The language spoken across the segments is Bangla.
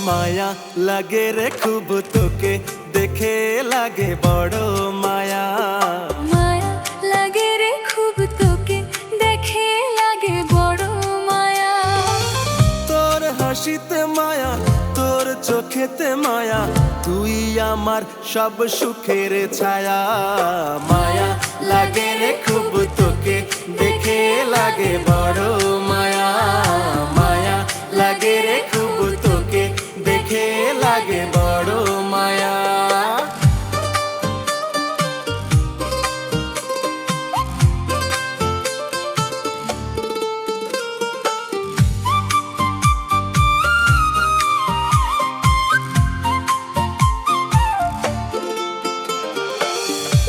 মায়া লাগে রে খুব তোকে দেখে লাগে বড় মায়া। মায়া লাগে রে খুব তোকে দেখে লাগে বড় মায়া। তোর হাসিতে মায়া, তোর চোখেতে মায়া, তুই আমার সব সুখের ছায়া। মায়া লাগে রে খুব তোকে দেখে লাগে বড় মায়া। মায়া লাগে রে খুব তোকে দেখে লাগে বড় মায়া।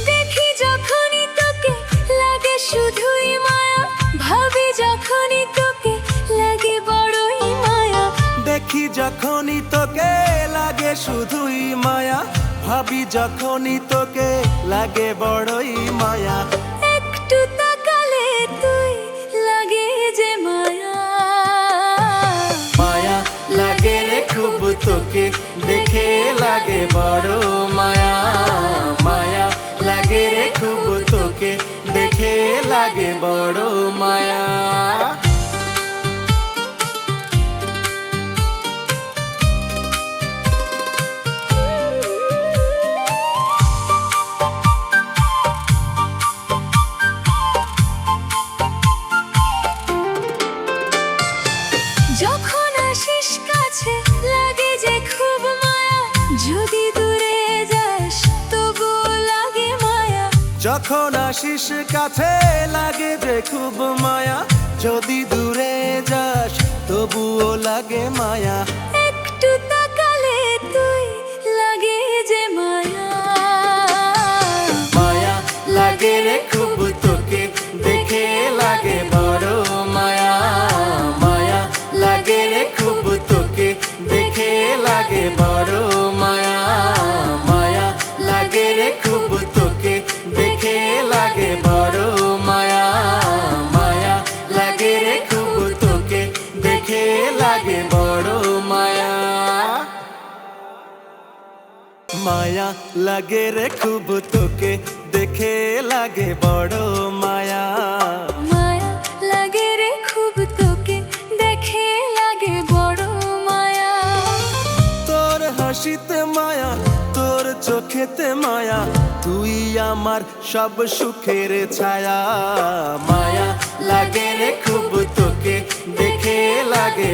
দেখি যখনই তোকে লাগে শুধুই মায়া, ভাবি যখনই তোকে লাগে বড়ই মায়া। দেখি যখনই তোকে লাগে শুধুই মায়া, ভাবি যখনই তোকে লাগে বড়ই মায়া। একটু তাকালে তুই লাগে যে মায়া। মায়া লাগে রে খুব তোকে দেখে লাগে বড় মায়া। মায়া লাগে রে খুব তোকে দেখে লাগে বড় মায়া। যখন আসিস কাছে লাগে যে খুব মায়া, যদি দূরে যাস তবুও লাগে মায়া। যখন আসিস কাছে লাগে যে খুব মায়া, যদি দূরে যাস তবুও লাগে মায়া। একটু তাকালে তুই লাগে যে মায়া। মায়া লাগে রে খুব তোকে দেখে লাগে বড় মায়া। মায়া লাগে রে খুব তোকে দেখে লাগে বড় মায়া। মায়া লাগে রে খুব তোকে দেখে লাগে বড় মায়া। মায়া লাগে রে খুব তোকে দেখে লাগে বড় মায়া। মায়া লাগে রে খুব তোকে দেখে লাগে বড় মায়া। মায়া লাগে রে খুব তোকে দেখে লাগে বড় মায়া। তোর হাসিতে মায়া, তোর চোখেতে মায়া, তুই আমার সব সুখের ছায়া। মায়া লাগে রে খুব তোকে দেখে লাগে